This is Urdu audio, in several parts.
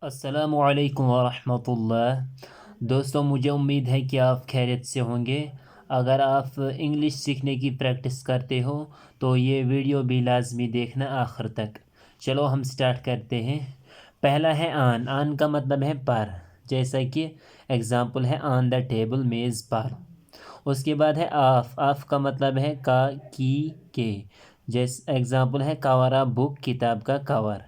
السلام علیکم ورحمۃ اللہ۔ دوستوں، مجھے امید ہے کہ آپ خیریت سے ہوں گے۔ اگر آپ انگلش سیکھنے کی پریکٹس کرتے ہو تو یہ ویڈیو بھی لازمی دیکھنا آخر تک۔ چلو ہم سٹارٹ کرتے ہیں۔ پہلا ہے آن۔ آن کا مطلب ہے پر، جیسا کہ ایگزامپل ہے آن دا ٹیبل، میز پر۔ اس کے بعد ہے آف۔ آف کا مطلب ہے کا، کی، کے، جیسے ایگزامپل ہے کور آف بک، کتاب کا کور۔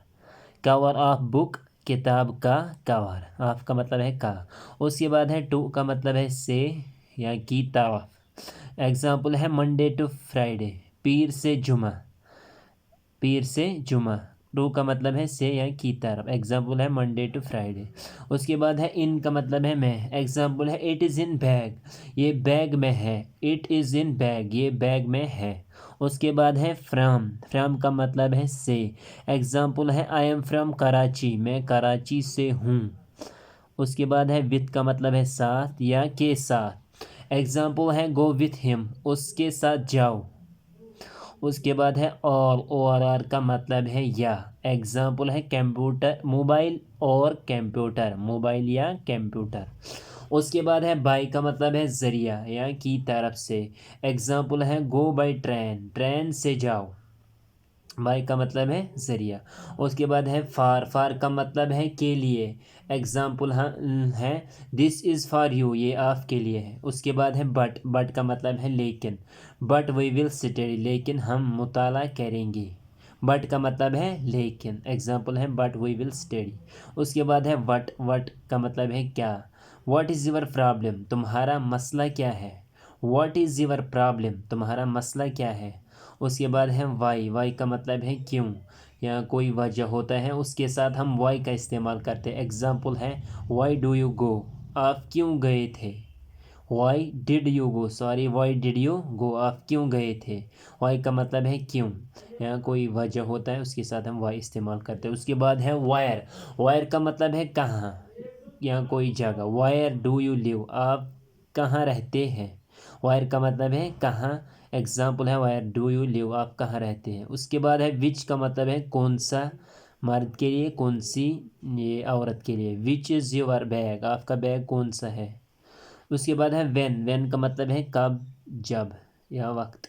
کور آف بک، کتاب کا کور۔ آف کا مطلب ہے کا۔ اس کے بعد ہے ٹو کا مطلب ہے سے یا کی طرف۔ ایگزامپل ہے منڈے ٹو فرائیڈے، پیر سے جمعہ، پیر سے جمعہ۔ ٹو کا مطلب ہے سے یا کی طرف۔ ایگزامپل ہے منڈے ٹو فرائیڈے۔ اس کے بعد ہے ان کا مطلب ہے میں۔ ایگزامپل ہے اٹ از ان بیگ، یہ بیگ میں ہے۔ اٹ از ان بیگ، یہ بیگ میں ہے۔ اس کے بعد ہے فرام۔ فرام کا مطلب ہے سے۔ ایگزامپل ہے آئی ایم فرام کراچی، میں کراچی سے ہوں۔ اس کے بعد ہے وتھ کا مطلب ہے ساتھ یا کے ساتھ۔ ایگزامپل ہے گو وتھ ہم، اس کے ساتھ جاؤ۔ اس کے بعد ہے آر کا مطلب ہے یا۔ ایگزامپل ہے کمپیوٹر، موبائل اور کمپیوٹر، موبائل یا کمپیوٹر۔ اس کے بعد ہے بائی کا مطلب ہے ذریعہ یا کی طرف سے۔ ایگزامپل ہے گو بائی ٹرین، ٹرین سے جاؤ۔ بائی کا مطلب ہے ذریعہ۔ اس کے بعد ہے فار۔ فار کا مطلب ہے کے لیے۔ ایگزامپل ہے دس از فار یو، یہ آپ کے لیے ہے۔ اس کے بعد ہے بٹ۔ بٹ کا مطلب ہے لیکن۔ بٹ وی ول اسٹڈی، لیکن ہم مطالعہ کریں گے۔ بٹ کا مطلب ہے لیکن۔ ایگزامپل ہے بٹ وی ول اسٹڈی۔ اس کے بعد ہے وٹ۔ وٹ کا مطلب ہے کیا۔ واٹ از یور پرابلم، تمہارا مسئلہ کیا ہے۔ واٹ از یور پرابلم، تمہارا مسئلہ کیا ہے۔ اس کے بعد ہے وائی۔ وائی کا مطلب ہے کیوں یا کوئی وجہ ہوتا ہے، اس کے ساتھ ہم وائی کا استعمال کرتے ہیں۔ ایگزامپل ہے وائی ڈو یو گو، آپ کیوں گئے تھے۔ Why did you go, sorry why did you go, آپ کیوں گئے تھے۔ وائی کا مطلب ہے کیوں یا کوئی وجہ ہوتا ہے، اس کے ساتھ ہم وائی استعمال کرتے ہیں۔ اس کے بعد ہے وائر۔ وائر کا مطلب ہے کہاں یا کوئی جگہ۔ وائر ڈو یو لیو، آپ کہاں رہتے ہیں۔ وائر کا مطلب ہے کہاں۔ ایگزامپل ہے وائر ڈو یو لیو، آپ کہاں رہتے ہیں۔ اس کے بعد ہے وچ کا مطلب ہے کون سا، مرد کے لیے، کون سی یہ عورت کے لیے۔ وچ از یور بیگ، آپ کا بیگ کون سا ہے۔ اس کے بعد ہے وین۔ وین کا مطلب ہے کب، جب یا وقت۔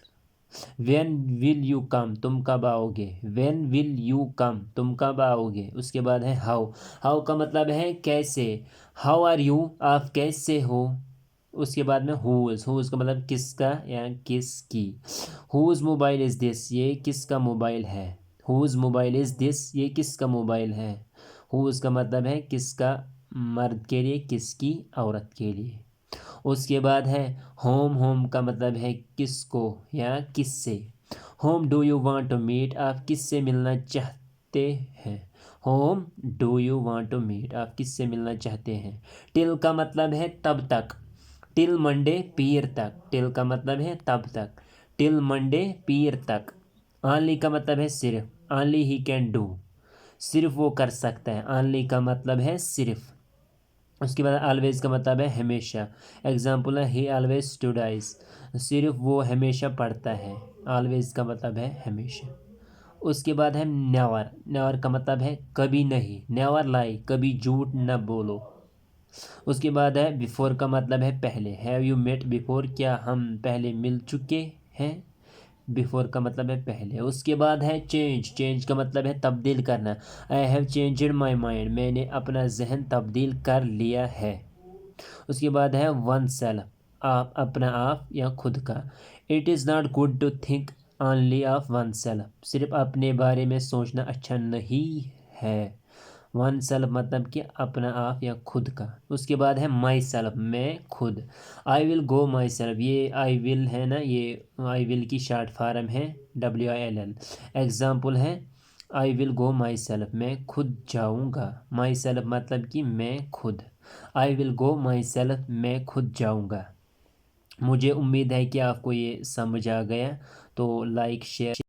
وین ول یو کم، تم کب آؤ گے۔ وین ول یو کم، تم کب آؤ گے۔ اس کے بعد ہے ہاؤ۔ ہاؤ کا مطلب ہے کیسے۔ ہاؤ آر یو، آپ کیسے ہو۔ اس کے بعد میں ہوز۔ ہوز کا مطلب کس کا یا کس کی۔ ہوز موبائل از دس، یہ کس کا موبائل ہے۔ ہوز موبائل از دس، یہ کس کا موبائل ہے۔ ہوز کا مطلب ہے کس کا، مرد کے لیے، کس کی، عورت کے لیے۔ اس کے بعد ہے ہوم۔ ہوم کا مطلب ہے کس کو یا کس سے۔ Whom do you want to meet, آپ کس سے ملنا چاہتے ہیں۔ Whom do you want to meet, آپ کس سے ملنا چاہتے ہیں۔ ٹل کا مطلب ہے تب تک۔ ٹل منڈے، پیر تک۔ ٹل کا مطلب ہے تب تک۔ ٹل منڈے، پیر تک۔ آنلی کا مطلب ہے صرف۔ آنلی ہی کین ڈو، صرف وہ کر سکتا ہے۔ آنلی کا مطلب ہے صرف۔ اس کے بعد آلویز کا مطلب ہے ہمیشہ۔ ایگزامپل ہے ہی آلویز اسٹوڈائز، صرف وہ ہمیشہ پڑھتا ہے۔ آلویز کا مطلب ہے ہمیشہ۔ اس کے بعد ہے نیور۔ نیور کا مطلب ہے کبھی نہیں۔ نیور لائی، کبھی جھوٹ نہ بولو۔ اس کے بعد ہے بیفور کا مطلب ہے پہلے۔ ہیو یو میٹ بیفور، کیا ہم پہلے مل چکے ہیں۔ بیفور کا مطلب ہے پہلے۔ اس کے بعد ہے چینج۔ چینج کا مطلب ہے تبدیل کرنا۔ I have changed my mind, میں نے اپنا ذہن تبدیل کر لیا ہے۔ اس کے بعد ہے ون سیلف، آپ، اپنا آپ یا خود کا۔ It is not good to think only of oneself, صرف اپنے بارے میں سوچنا اچھا نہیں ہے۔ ون سیلف مطلب کہ اپنا آپ یا خود کا۔ اس کے بعد ہے مائی سیلف، میں خود۔ آئی ول گو مائی سیلف، یہ آئی ول ہے نا، یہ آئی ول کی شارٹ فارم ہے WILL۔ ایگزامپل ہے آئی ول گو مائی سیلف، میں خود جاؤں گا۔ مائی سیلف مطلب کہ میں خود۔ آئی ول گو مائی سیلف، میں خود جاؤں گا۔ مجھے امید ہے کہ آپ کو یہ سمجھ آ گیا، تو لائک شیئر